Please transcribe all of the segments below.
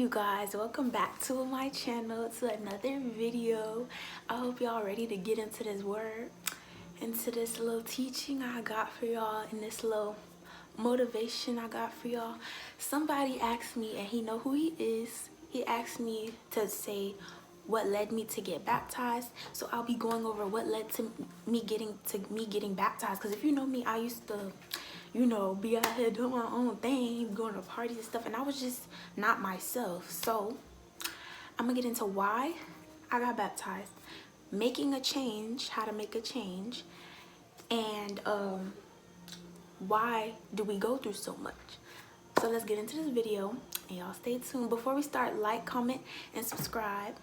you guys, welcome back to my channel, to another video. I hope y'all ready to get into this word, into this little teaching I got for y'all, and this little motivation I got for y'all. Somebody asked me, and he know who he is, he asked me to say what led me to get baptized. So I'll be going over what led to me getting baptized, because if you know me, I used to be out here doing my own thing, going to parties and stuff, and I was just not myself. So I'm gonna get into why I got baptized, making a change, how to make a change, and why do we go through so much. So let's get into this video, and y'all stay tuned. Before we start, like, comment, and subscribe.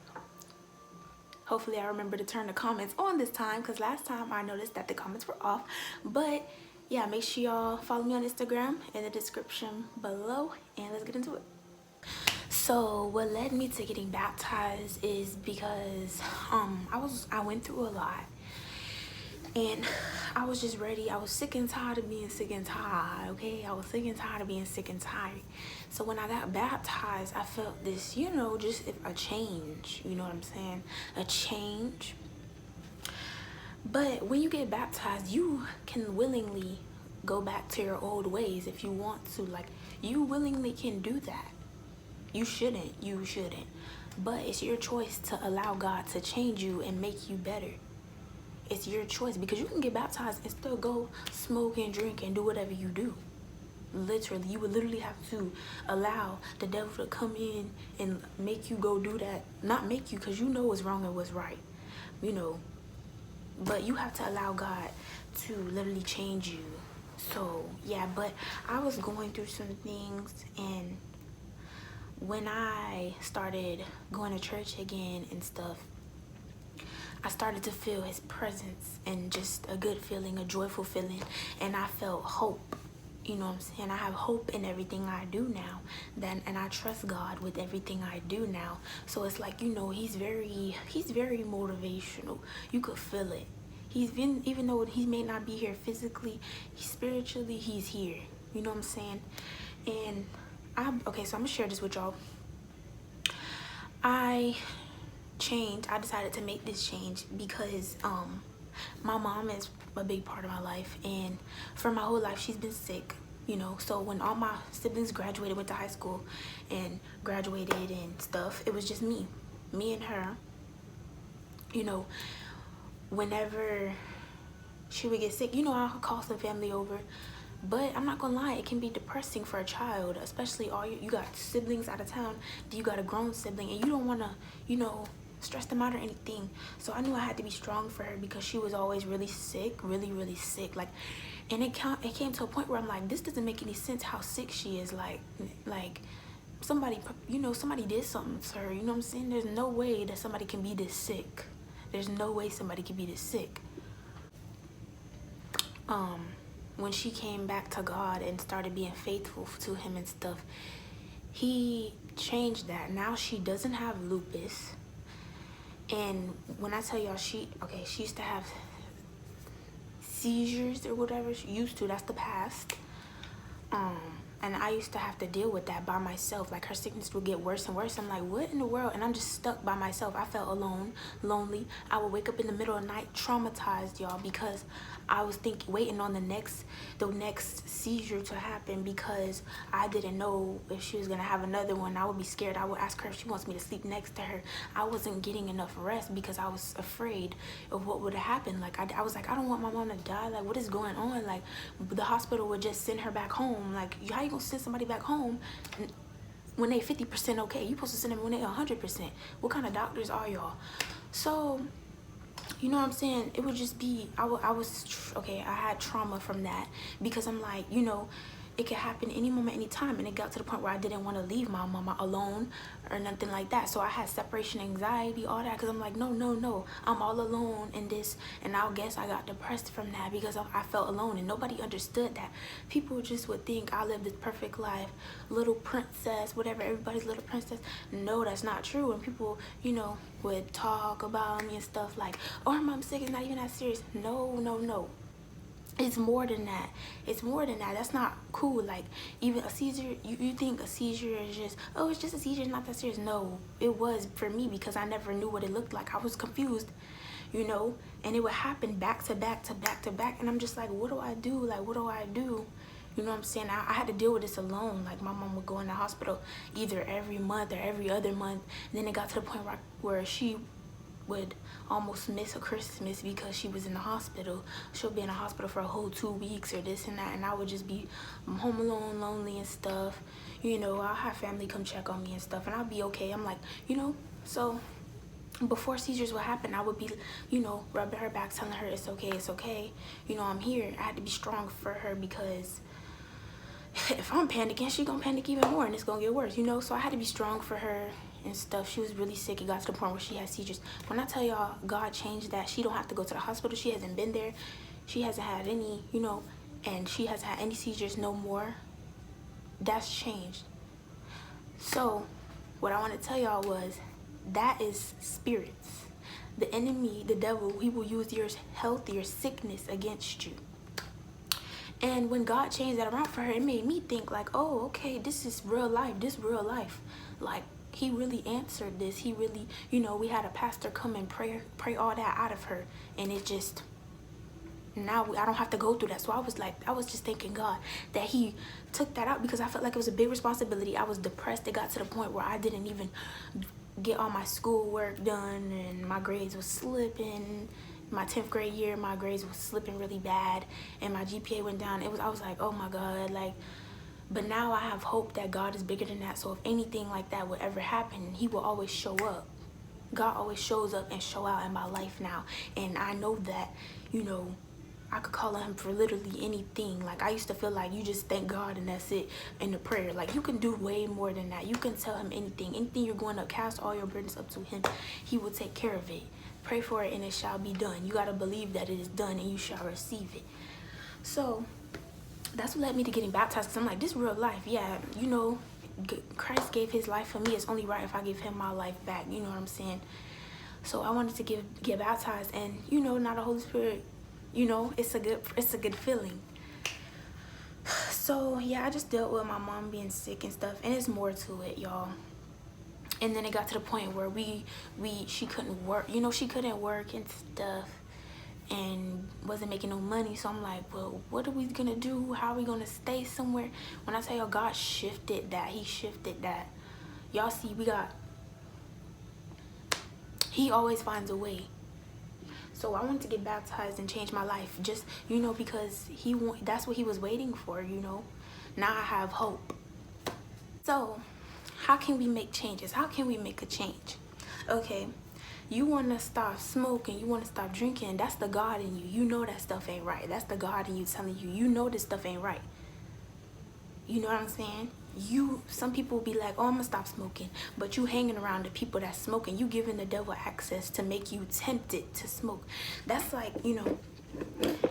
Hopefully I remember to turn the comments on this time, because last time I noticed that the comments were off. But yeah, make sure y'all follow me on Instagram in the description below, and let's get into it. So what led me to getting baptized is because I went through a lot, and I was just ready. I was sick and tired of being sick and tired, okay? I was sick and tired of being sick and tired. So when I got baptized, I felt this, just a change, you know what I'm saying? A change. But when you get baptized, you can willingly go back to your old ways if you want to. Like, you willingly can do that. You shouldn't. But it's your choice to allow God to change you and make you better. It's your choice, because you can get baptized and still go smoke and drink and do whatever you do. Literally, you would literally have to allow the devil to come in and make you go do that. Not make you, because you know what's wrong and what's right, but you have to allow God to literally change you. So yeah, but I was going through some things, and when I started going to church again and stuff, I started to feel his presence, and just a good feeling, a joyful feeling, and I felt hope. You know what I'm saying? I have hope in everything I do now, and I trust God with everything I do now. So it's like, he's very motivational. You could feel it. Even though he may not be here physically, spiritually, he's here. You know what I'm saying? And so I'm gonna share this with y'all. I decided to make this change because my mom is a big part of my life, and for my whole life she's been sick, so when all my siblings graduated, went to high school and graduated and stuff, it was just me and her. Whenever she would get sick, I'll call some family over. But I'm not gonna lie, it can be depressing for a child, especially you got siblings out of town, then you got a grown sibling, and you don't wanna, stress them out or anything. So I knew I had to be strong for her, because she was always really sick, really sick. Like, and it came to a point where I'm like, this doesn't make any sense how sick she is. Like somebody, somebody did something to her. You know what I'm saying? There's no way that somebody can be this sick. There's no way somebody can be this sick. When she came back to God and started being faithful to him and stuff, he changed that. Now she doesn't have lupus. And when I tell y'all, she used to have seizures or whatever. She used to, that's the past. And I used to have to deal with that by myself. Like, her sickness would get worse and worse. I'm like, what in the world? And I'm just stuck by myself. I felt alone, lonely. I would wake up in the middle of the night traumatized, y'all, because I was waiting on the next seizure to happen, because I didn't know if she was gonna have another one. I would be scared. I would ask her if she wants me to sleep next to her. I wasn't getting enough rest because I was afraid of what would happen. Like, I was like, I don't want my mom to die. Like, what is going on? Like, the hospital would just send her back home. Like, how you gonna send somebody back home when they 50% okay? You supposed to send them when they 100%. What kind of doctors are y'all? So, you know what I'm saying? It would just be, I had trauma from that, because I'm like, it could happen any moment, any time. And it got to the point where I didn't want to leave my mama alone or nothing like that. So I had separation anxiety, all that, because I'm like, no, I'm all alone in this. And I guess I got depressed from that, because I felt alone, and nobody understood that. People just would think I lived this perfect life, little princess, whatever, everybody's little princess. No, that's not true. And people, would talk about me and stuff like, oh, her mom's sick, it's not even that serious. No. It's more than that. It's more than that. That's not cool. Like, even a seizure, you think a seizure is just, oh, it's just a seizure, it's not that serious. No, it was for me, because I never knew what it looked like. I was confused, you know, and it would happen back to back to back to back, and I'm just like, what do I do? Like, what do I do? You know what I'm saying? I had to deal with this alone. Like, my mom would go in the hospital either every month or every other month, and then it got to the point where she would almost miss a Christmas because she was in the hospital. She'll be in the hospital for a whole 2 weeks or this and that, and I would just be home alone, lonely and stuff. You know, I'll have family come check on me and stuff, and I'll be okay. I'm like, you know, so before seizures would happen, I would be, you know, rubbing her back, telling her it's okay, it's okay. You know, I'm here. I had to be strong for her, because if I'm panicking, she gonna panic even more, and it's gonna get worse, you know? So I had to be strong for her and stuff. She was really sick. It got to the point where she had seizures. When I tell y'all, God changed that. She don't have to go to the hospital. She hasn't been there. She hasn't had any, you know, and she hasn't had any seizures no more. That's changed. So what I want to tell y'all was, that is spirits. The enemy, the devil, he will use your health, your sickness against you. And when God changed that around for her, it made me think like, oh, okay, this is real life. This real life. Like, he really answered this. He really, you know, we had a pastor come and pray all that out of her. And it just, now I don't have to go through that. So I was like, I was just thanking God that he took that out, because I felt like it was a big responsibility. I was depressed. It got to the point where I didn't even get all my schoolwork done, and my grades was slipping. My 10th grade year, my grades was slipping really bad, and my GPA went down. I was like, oh my God, like, but now I have hope that God is bigger than that. So if anything like that would ever happen, he will always show up. God always shows up and show out in my life now. And I know that, you know, I could call on him for literally anything. Like, I used to feel like you just thank God and that's it in the prayer. Like, you can do way more than that. You can tell him anything. Anything you're going to cast all your burdens up to him. He will take care of it. Pray for it and it shall be done. You got to believe that it is done and you shall receive it. So that's what led me to getting baptized, because I'm like, this real life. Yeah, you know, Christ gave his life for me. It's only right if I give him my life back. You know what I'm saying? So I wanted to get baptized, and you know, now the Holy Spirit, you know, it's a good feeling. So yeah, I just dealt with my mom being sick and stuff, and it's more to it, y'all. And then it got to the point where she couldn't work. You know, she couldn't work and stuff, and wasn't making no money. So I'm like, well, what are we gonna do? How are we gonna stay somewhere? When I tell y'all, God shifted that. He shifted that. Y'all see, he always finds a way. So I wanted to get baptized and change my life, just, you know, because that's what he was waiting for, you know. Now I have hope. So how can we make changes? How can we make a change? Okay, you want to stop smoking, you want to stop drinking. That's the God in you. You know that stuff ain't right. That's the God in you telling you, you know this stuff ain't right. You know what I'm saying? Some people will be like, oh, I'm gonna stop smoking, but you hanging around the people that's smoking. You giving the devil access to make you tempted to smoke. That's like, you know.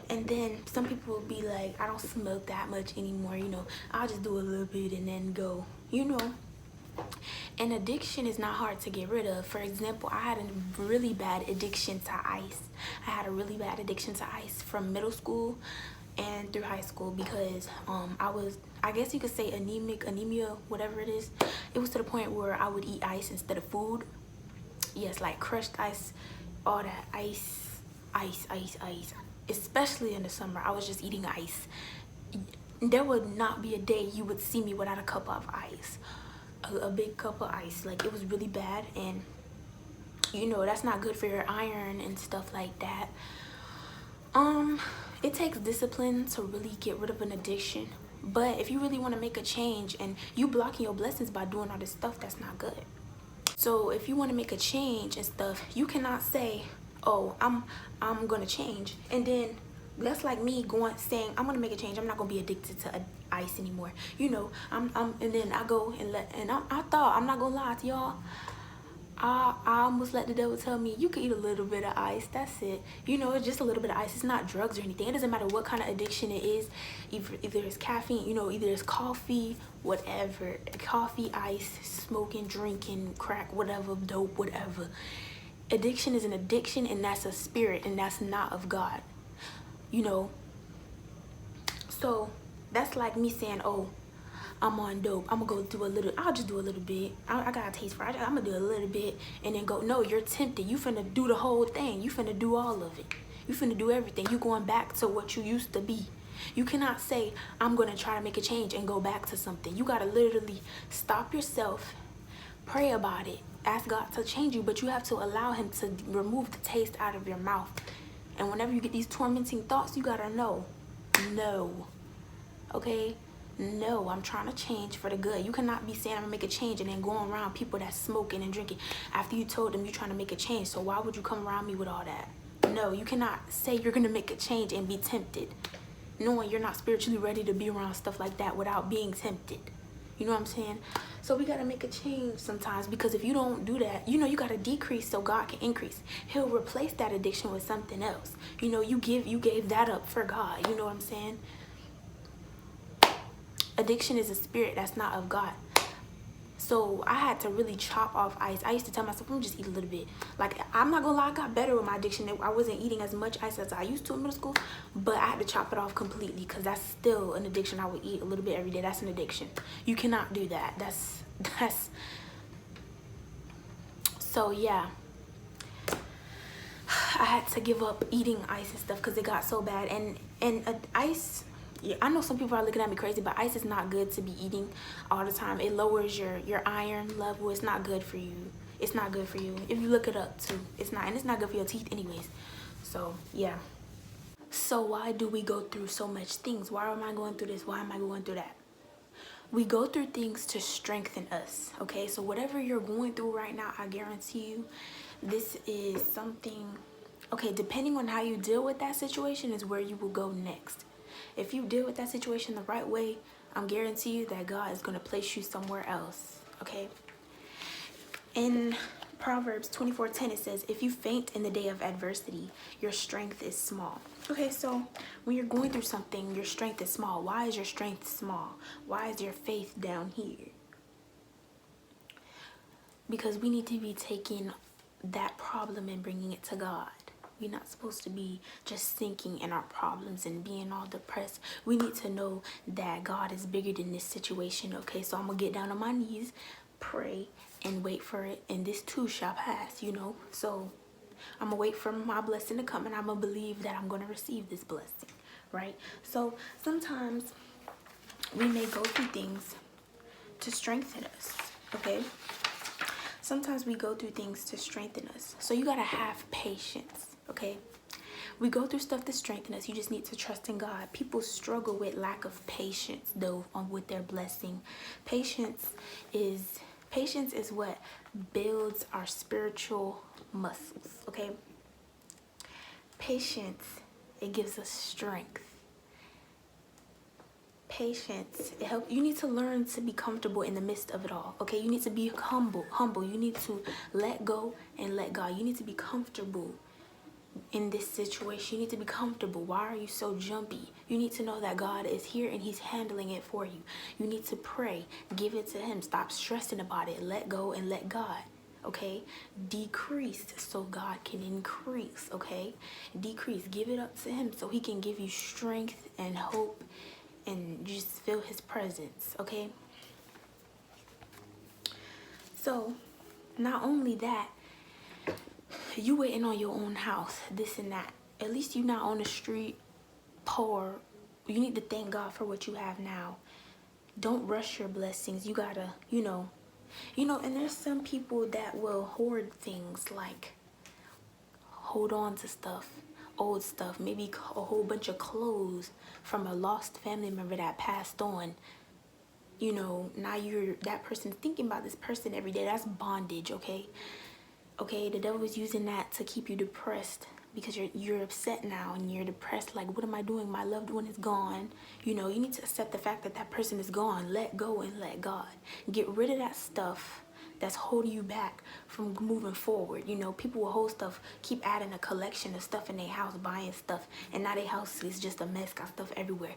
And then some people will be like, I don't smoke that much anymore, you know, I'll just do a little bit and then go, you know. And addiction is not hard to get rid of. For example, I had a really bad addiction to ice. I had a really bad addiction to ice from middle school and through high school, because I guess you could say anemia, whatever it is. It was to the point where I would eat ice instead of food. Yes, like crushed ice, all that ice. Especially in the summer, I was just eating ice. There would not be a day you would see me without a cup of ice. A big cup of ice. Like, it was really bad, and you know, that's not good for your iron and stuff like that. It takes discipline to really get rid of an addiction, but if you really want to make a change, and you blocking your blessings by doing all this stuff, that's not good. So if you want to make a change and stuff, you cannot say, oh, I'm gonna change, and then that's like me saying I'm gonna make a change, I'm not gonna be addicted to ice anymore, you know. And then I go and I thought, I'm not gonna lie to y'all, I almost let the devil tell me, you can eat a little bit of ice, that's it. You know, it's just a little bit of ice. It's not drugs or anything. It doesn't matter what kind of addiction it is. Either it's caffeine, you know, either it's coffee, whatever. Coffee, ice, smoking, drinking, crack, whatever, dope, whatever. Addiction is an addiction, and that's a spirit, and that's not of God. You know, So that's like me saying, oh, I'm on dope, I'm gonna go do a little, I'll just do a little bit. I got a taste for it, I'm gonna do a little bit and then go. No, you're tempted. You finna do the whole thing. You finna do all of it. You finna do everything. You going back to what you used to be. You cannot say, I'm gonna try to make a change and go back to something. You gotta literally stop yourself, pray about it, ask God to change you, but you have to allow him to remove the taste out of your mouth. And whenever you get these tormenting thoughts, you gotta know, no, okay? No, I'm trying to change for the good. You cannot be saying I'm gonna make a change and then going around people that's smoking and drinking after you told them you're trying to make a change. So why would you come around me with all that? No, you cannot say you're gonna make a change and be tempted, knowing you're not spiritually ready to be around stuff like that without being tempted. You know what I'm saying? So we gotta make a change sometimes, because if you don't do that, you know, you gotta decrease so God can increase. He'll replace that addiction with something else. You know, you gave that up for God. You know what I'm saying? Addiction is a spirit that's not of God. So I had to really chop off ice. I used to tell myself, I'm gonna just eat a little bit. Like, I'm not gonna lie, I got better with my addiction. I wasn't eating as much ice as I used to in middle school, but I had to chop it off completely, because that's still an addiction. I would eat a little bit every day. That's an addiction. You cannot do that. That's so yeah. I had to give up eating ice and stuff because it got so bad. And ice, yeah, I know some people are looking at me crazy, but ice is not good to be eating all the time. It lowers your iron level. It's not good for you. It's not good for you. If you look it up too, it's not. And it's not good for your teeth anyways. So yeah. So why do we go through so much things? Why am I going through this? Why am I going through that? We go through things to strengthen us, okay? So whatever you're going through right now, I guarantee you, this is something, okay, depending on how you deal with that situation is where you will go next. If you deal with that situation the right way, I'm guarantee you that God is going to place you somewhere else, okay? In Proverbs 24:10, it says, if you faint in the day of adversity, your strength is small. Okay, so when you're going through something, your strength is small. Why is your strength small? Why is your faith down here? Because we need to be taking that problem and bringing it to God. We're not supposed to be just sinking in our problems and being all depressed. We need to know that God is bigger than this situation, okay? So I'm going to get down on my knees, pray, and wait for it. And this too shall pass, you know? So I'm going to wait for my blessing to come, and I'm going to believe that I'm going to receive this blessing, right? So sometimes we may go through things to strengthen us, okay? Sometimes we go through things to strengthen us. So you got to have patience. Okay, we go through stuff to strengthen us. You just need to trust in God. People struggle with lack of patience, though, with their blessing. Patience is what builds our spiritual muscles. Okay, patience, it gives us strength. Patience, it helps. You need to learn to be comfortable in the midst of it all. Okay, you need to be humble. You need to let go and let God. You need to be comfortable in this situation. You need to be comfortable. Why are you so jumpy? You need to know that God is here and he's handling it for you. You need to pray, give it to him, stop stressing about it, let go and let God. Okay, decrease so God can increase. Okay, decrease, give it up to him so he can give you strength and hope and just feel his presence. Okay, so not only that, you waiting on your own house, this and that. At least you're not on the street poor. You need to thank God for what you have now. Don't rush your blessings. You gotta, you know, and there's some people that will hoard things, like hold on to stuff, old stuff, maybe a whole bunch of clothes from a lost family member that passed on. You know, now that person thinking about this person every day. That's bondage, okay? Okay, the devil is using that to keep you depressed because you're upset now and you're depressed. Like, what am I doing? My loved one is gone. You know, you need to accept the fact that that person is gone. Let go and let God. Get rid of that stuff that's holding you back from moving forward. You know, people will hold stuff, keep adding a collection of stuff in their house, buying stuff, and now their house is just a mess, got stuff everywhere.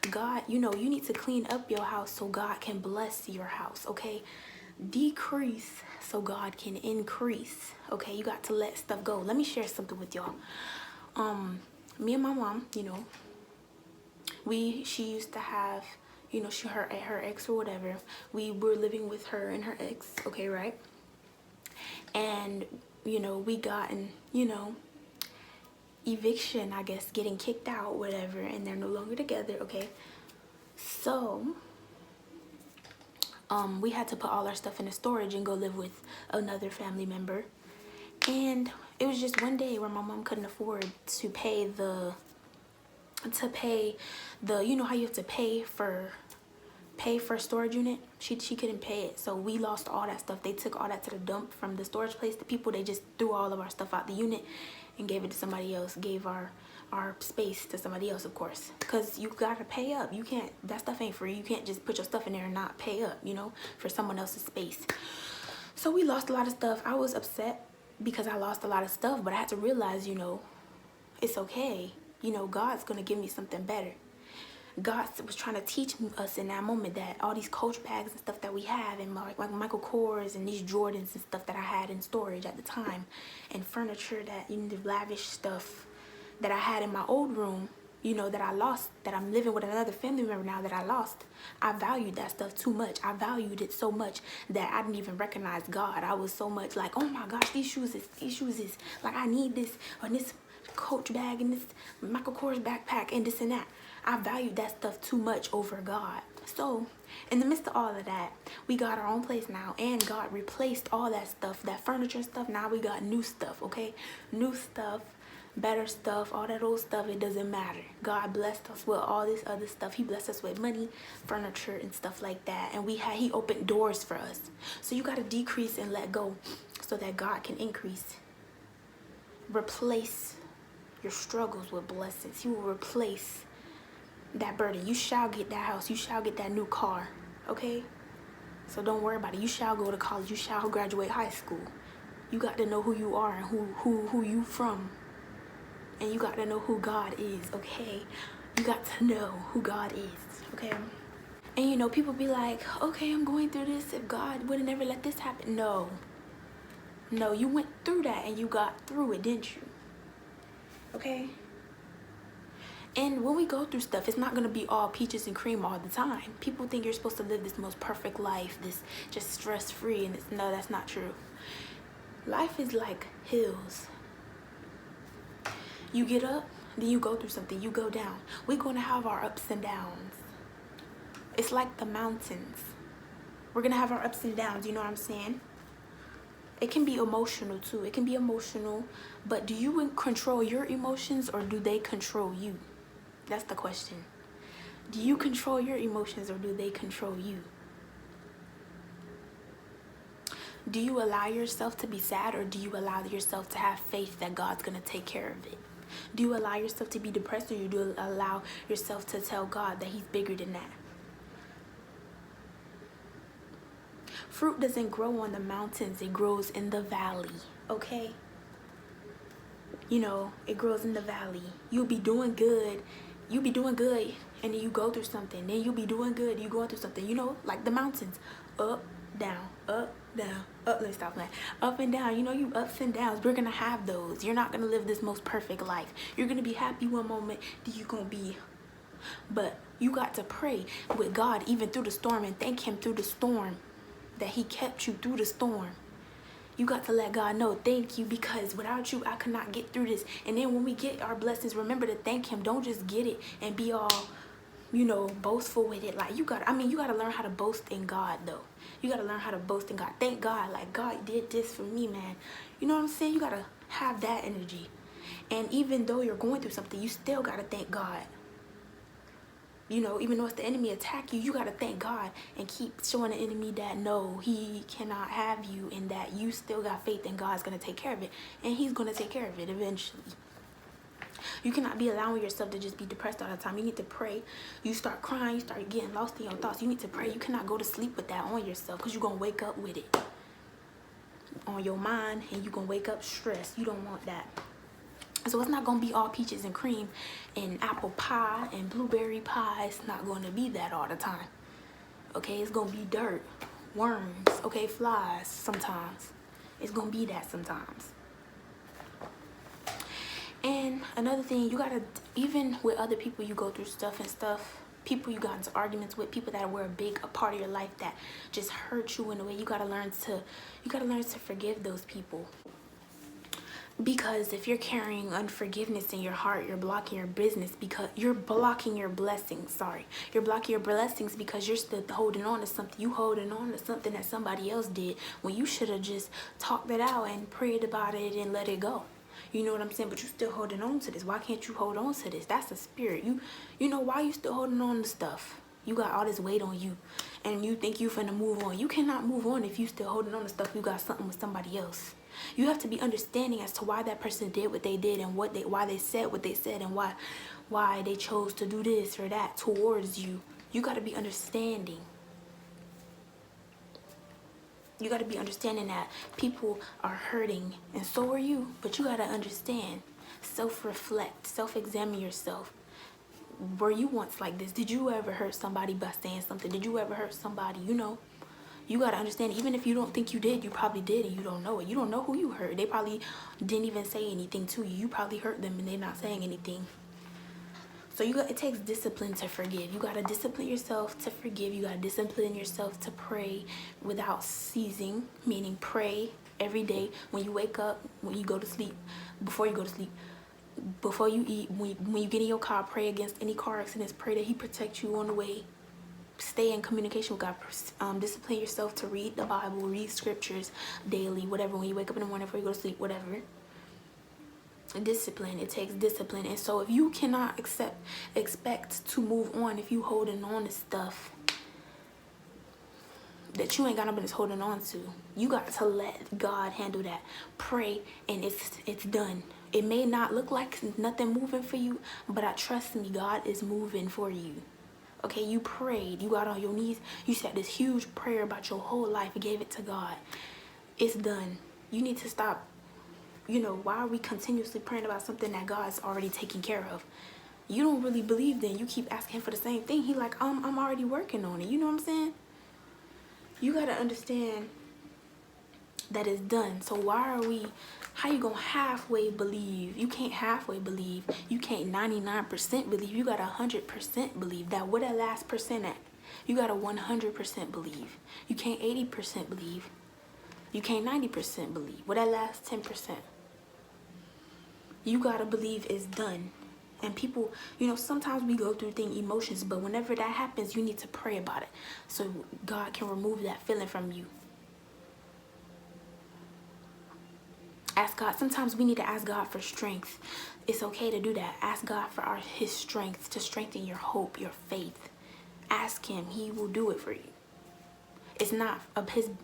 God, you know, you need to clean up your house so God can bless your house, okay? Decrease so God can increase. Okay, you got to let stuff go. Let me share something with y'all. Me and my mom, you know, She used to have, you know, her ex or whatever. We were living with her and her ex, okay, right? And, you know, we gotten, you know, eviction, I guess, getting kicked out, whatever, and they're no longer together, okay? So we had to put all our stuff in a storage and go live with another family member. And it was just one day where my mom couldn't afford to pay the you know how you have to pay for storage unit. She couldn't pay it, so we lost all that stuff. They took all that to the dump from the storage place. The people, they just threw all of our stuff out the unit and gave it to somebody else, gave our space to somebody else, of course, because you gotta pay up. You can't, that stuff ain't free. You can't just put your stuff in there and not pay up, you know, for someone else's space. So we lost a lot of stuff. I was upset because I lost a lot of stuff, but I had to realize, you know, it's okay. You know, God's gonna give me something better. God was trying to teach us in that moment that all these Coach bags and stuff that we have, and like Michael Kors and these Jordans and stuff that I had in storage at the time, and furniture, that, you know, the lavish stuff that I had in my old room, you know, that I lost, that I'm living with another family member now that I lost. I valued that stuff too much. I valued it so much that I didn't even recognize God. I was so much like, oh my gosh, these shoes is like, I need this, or this Coach bag and this Michael Kors backpack and this and that. I valued that stuff too much over God. So in the midst of all of that, we got our own place now, and God replaced all that stuff, that furniture stuff. Now we got new stuff, okay? New stuff, better stuff, all that old stuff, it doesn't matter. God blessed us with all this other stuff. He blessed us with money, furniture, and stuff like that. And he opened doors for us. So you got to decrease and let go so that God can increase. Replace your struggles with blessings. He will replace that burden. You shall get that house. You shall get that new car, okay? So don't worry about it. You shall go to college. You shall graduate high school. You got to know who you are and who you from. And you got to know who God is, okay? You got to know who God is, okay? And you know, people be like, okay, I'm going through this. If God would have never let this happen. No, you went through that and you got through it, didn't you? Okay? And when we go through stuff, it's not going to be all peaches and cream all the time. People think you're supposed to live this most perfect life, this just stress-free, and no, that's not true. Life is like hills. You get up, then you go through something, you go down. We're going to have our ups and downs. It's like the mountains. We're going to have our ups and downs, you know what I'm saying? It can be emotional too. It can be emotional, but do you control your emotions or do they control you? That's the question. Do you control your emotions or do they control you? Do you allow yourself to be sad or do you allow yourself to have faith that God's going to take care of it? Do you allow yourself to be depressed or do you allow yourself to tell God that He's bigger than that? Fruit doesn't grow on the mountains. It grows in the valley, okay? You know, it grows in the valley. You'll be doing good. You'll be doing good and then you go through something. Then you'll be doing good. You go through something, you know, like the mountains. Up, down, up, down, up. Let me stop that. Up and down. You know, you ups and downs. We're going to have those. You're not going to live this most perfect life. You're going to be happy one moment. Then you're going to be... But you got to pray with God even through the storm and thank Him through the storm that He kept you through the storm. You got to let God know, thank you, because without you, I could not get through this. And then when we get our blessings, remember to thank Him. Don't just get it and be all, you know, boastful with it. Like, you got to learn how to boast in God, though. You got to learn how to boast in God. Thank God, like, God did this for me, man. You know what I'm saying? You got to have that energy. And even though you're going through something, you still got to thank God. You know, even though it's the enemy attack you, you got to thank God and keep showing the enemy that no, he cannot have you, and that you still got faith and God's going to take care of it. And He's going to take care of it eventually. You cannot be allowing yourself to just be depressed all the time. You need to pray. You start crying. You start getting lost in your thoughts. You need to pray. You cannot go to sleep with that on yourself because you're going to wake up with it on your mind and you're going to wake up stressed. You don't want that. So it's not going to be all peaches and cream and apple pie and blueberry pie. It's not going to be that all the time. Okay, it's going to be dirt, worms, okay, flies sometimes. It's going to be that sometimes. And Another thing, you gotta, even with other people you go through stuff and stuff, people you got into arguments with, people that were a part of your life that just hurt you in a way, you gotta learn to forgive those people. Because if you're carrying unforgiveness in your heart, you're blocking your business, because you're blocking your blessings. Sorry, you're blocking your blessings because you're still holding on to something. You holding on to something that somebody else did when you should have just talked it out and prayed about it and let it go. You know what I'm saying? But you still holding on to this. Why can't you hold on to this? That's a spirit. You know why you still holding on to stuff? You got all this weight on you, and you think you finna move on. You cannot move on if you still holding on to stuff. You got something with somebody else. You have to be understanding as to why that person did what they did, and why they said what they said, and why they chose to do this or that towards you. You got to be understanding. You got to be understanding that people are hurting, and so are you. But you got to understand, self-reflect, self-examine yourself. Were you once like this? Did you ever hurt somebody by saying something? Did you ever hurt somebody? You know, you got to understand, even if you don't think you did, you probably did, and you don't know it. You don't know who you hurt. They probably didn't even say anything to you. You probably hurt them, and they're not saying anything. So it takes discipline to forgive. You got to discipline yourself to forgive. You got to discipline yourself to pray without ceasing, meaning pray every day when you wake up, when you go to sleep, before you go to sleep, before you eat, when you get in your car, pray against any car accidents. Pray that he protects you on the way. Stay in communication with God. Discipline yourself to read the Bible, read scriptures daily, whatever, when you wake up in the morning before you go to sleep, whatever. Discipline, it takes discipline. And so if you cannot expect to move on, if you holding on to stuff that you ain't got no business holding on to, you got to let God handle that. Pray, and it's done. It may not look like nothing moving for you, but trust me, God is moving for you. Okay, you prayed, you got on your knees, you said this huge prayer about your whole life, you gave it to God. It's done. You need to stop. You know, why are we continuously praying about something that God's already taking care of? You don't really believe, then you keep asking for the same thing. He like, I'm already working on it. You know what I'm saying? You got to understand that it's done. So how you gonna halfway believe? You can't halfway believe. You can't 99% believe. You got 100% believe. That where that last percent at? You got 100% believe. You can't 80% believe. You can't 90% believe. Where that last 10%? You gotta believe it's done. And people, you know, sometimes we go through emotions, but whenever that happens, you need to pray about it so God can remove that feeling from you. Ask God. Sometimes we need to ask God for strength. It's okay to do that. Ask God for his strength, to strengthen your hope, your faith. Ask him. He will do it for you. It's not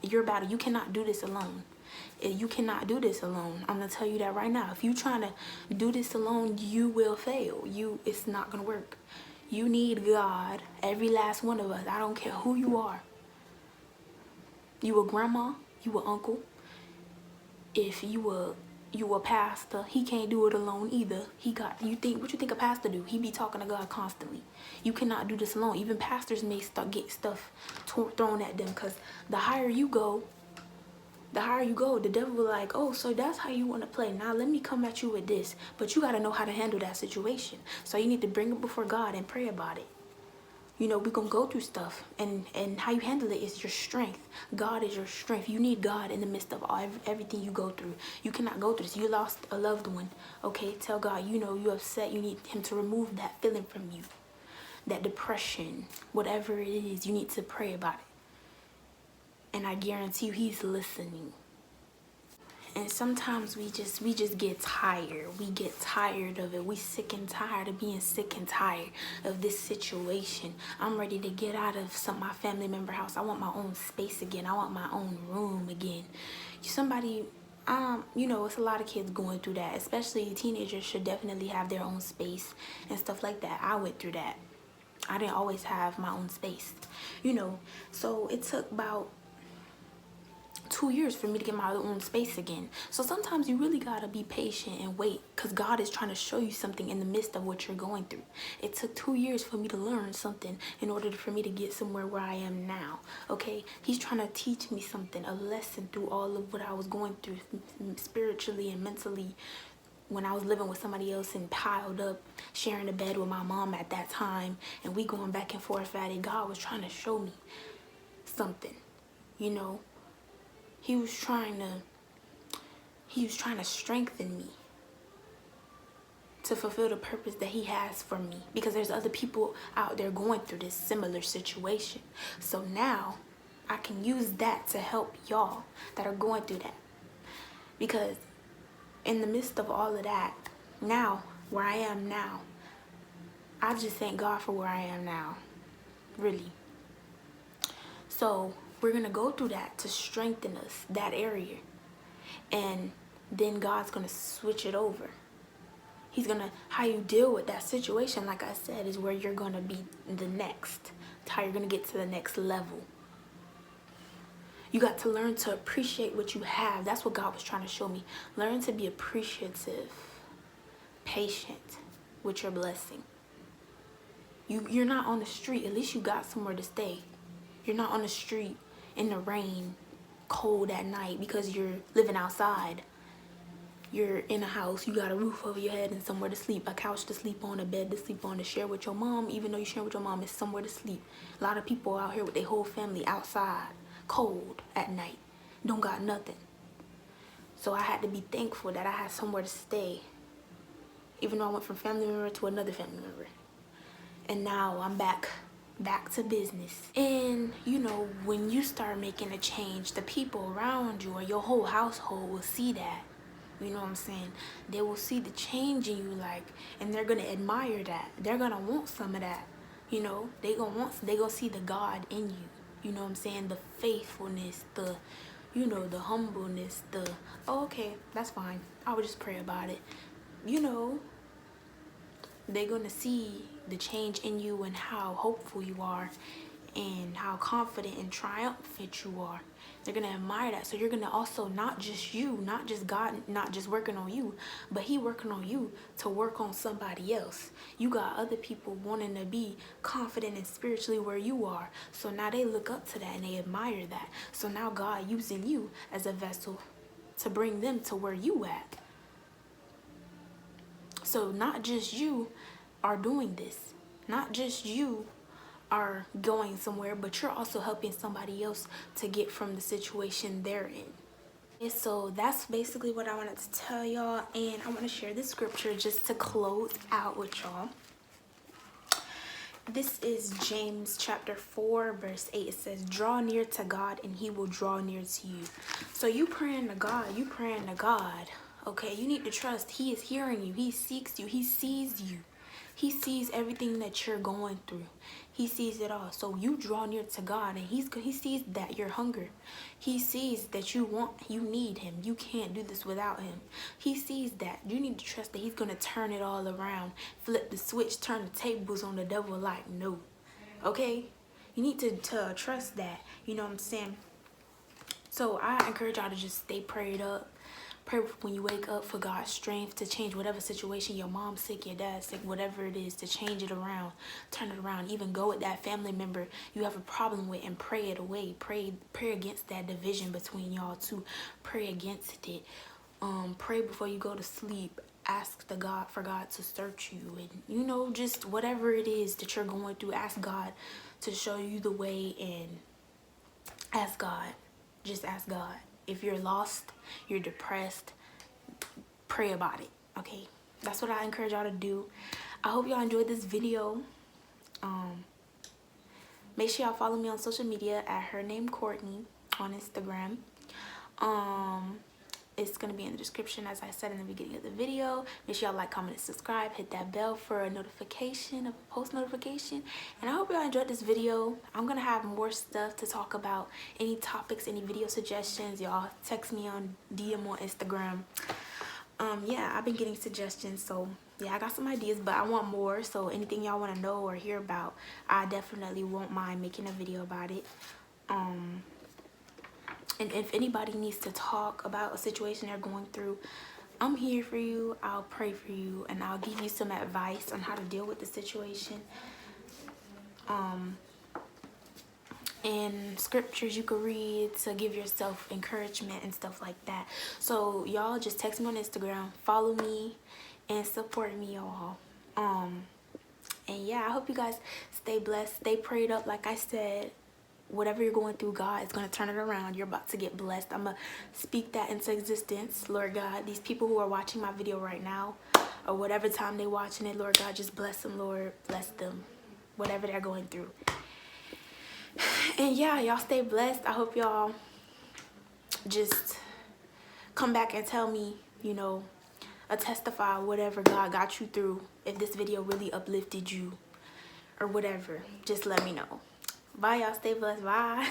your battle. You cannot do this alone. You cannot do this alone. I'm going to tell you that right now. If you're trying to do this alone, you will fail. It's not going to work. You need God, every last one of us. I don't care who you are. You a grandma, you a uncle. If you a pastor, he can't do it alone either. What you think a pastor do? He be talking to God constantly. You cannot do this alone. Even pastors may get stuff thrown at them, because the higher you go, the devil will like, oh, so that's how you want to play. Now let me come at you with this. But you got to know how to handle that situation. So you need to bring it before God and pray about it. You know, we're going to go through stuff, and how you handle it is your strength. God is your strength. You need God in the midst of everything you go through. You cannot go through this. You lost a loved one. Okay, tell God, you know, you're upset. You need him to remove that feeling from you. That depression, whatever it is, you need to pray about it. And I guarantee you, he's listening. And sometimes we just get tired. We get tired of it. We sick and tired of being sick and tired of this situation. I'm ready to get out of my family member house. I want my own space again. I want my own room again. Somebody, you know, it's a lot of kids going through that. Especially teenagers should definitely have their own space and stuff like that. I went through that. I didn't always have my own space, you know. So it took about 2 years for me to get my own space again. So sometimes you really gotta be patient and wait, because God is trying to show you something in the midst of what you're going through. It took 2 years for me to learn something in order for me to get somewhere where I am now. Okay, he's trying to teach me something, a lesson through all of what I was going through spiritually and mentally, when I was living with somebody else and piled up, sharing a bed with my mom at that time, and we going back and forth at it, God was trying to show me something, you know. He was trying to strengthen me to fulfill the purpose that he has for me, because there's other people out there going through this similar situation. So now I can use that to help y'all that are going through that, because in the midst of all of that, now where I am now, I just thank God for where I am now, really. So we're gonna go through that to strengthen us, that area, and then God's gonna switch it over. He's gonna, how you deal with that situation, like I said, is where you're gonna be the next. It's how you're gonna get to the next level. You got to learn to appreciate what you have. That's what God was trying to show me. Learn to be appreciative, patient with your blessing. You're not on the street. At least you got somewhere to stay. You're not on the street in the rain, cold at night because you're living outside. You're in a house, you got a roof over your head and somewhere to sleep, a couch to sleep on, a bed to sleep on, to share with your mom. Even though you're sharing with your mom, it's somewhere to sleep. A lot of people out here with their whole family outside, cold at night, don't got nothing. So I had to be thankful that I had somewhere to stay, even though I went from family member to another family member. And now I'm back to business. And you know, when you start making a change, the people around you or your whole household will see that. You know what I'm saying? They will see the change in you, like, and they're gonna admire that. They're gonna want some of that. You know, they gonna see the God in you. You know what I'm saying? The faithfulness, the, you know, the humbleness, the, oh, okay, that's fine, I would just pray about it. You know, they're gonna see the change in you and how hopeful you are and how confident and triumphant you are. They're gonna admire that. So you're gonna also, not just you, not just God, not just working on you, but he working on you to work on somebody else. You got other people wanting to be confident and spiritually where you are. So now they look up to that and they admire that. So now God using you as a vessel to bring them to where you at. So not just you are doing this, not just you are going somewhere, but you're also helping somebody else to get from the situation they're in. And so that's basically what I wanted to tell y'all, and I want to share this scripture just to close out with y'all. This is James chapter 4 verse 8. It says, draw near to God and he will draw near to you. So you praying to God, okay? You need to trust he is hearing you. He seeks you, he sees you. He sees everything that you're going through. He sees it all. So you draw near to God, and he sees that you're hungry. He sees that you need him. You can't do this without him. He sees that. You need to trust that he's going to turn it all around, flip the switch, turn the tables on the devil like no. Okay? You need to trust that. You know what I'm saying? So I encourage y'all to just stay prayed up. Pray when you wake up for God's strength to change whatever situation, your mom's sick, your dad's sick, whatever it is, to change it around, turn it around. Even go with that family member you have a problem with and pray it away. Pray against that division between y'all two. Pray against it. Pray before you go to sleep. Ask for God to search you, and you know, just whatever it is that you're going through, ask God to show you the way, and ask God. Just ask God. If you're lost, you're depressed, pray about it, okay? That's what I encourage y'all to do. I hope y'all enjoyed this video. Make sure y'all follow me on social media at hernamekortney on Instagram. It's going to be in the description, as I said in the beginning of the video. Make sure y'all like, comment, and subscribe. Hit that bell for a notification, a post notification. And I hope y'all enjoyed this video. I'm going to have more stuff to talk about. Any topics, any video suggestions, y'all text me on DM on Instagram. Yeah, I've been getting suggestions. So, yeah, I got some ideas, but I want more. So, anything y'all want to know or hear about, I definitely won't mind making a video about it. And if anybody needs to talk about a situation they're going through, I'm here for you. I'll pray for you, and I'll give you some advice on how to deal with the situation. and scriptures you could read to give yourself encouragement and stuff like that. So y'all just text me on Instagram, follow me, and support me, y'all. And yeah, I hope you guys stay blessed, stay prayed up. Like I said, whatever you're going through, God is going to turn it around. You're about to get blessed. I'm going to speak that into existence. Lord God, these people who are watching my video right now, or whatever time they're watching it, Lord God, just bless them, Lord. Bless them, whatever they're going through. And yeah, y'all stay blessed. I hope y'all just come back and tell me, you know, testify whatever God got you through. If this video really uplifted you or whatever, just let me know. Bye, y'all. Stay blessed. Bye.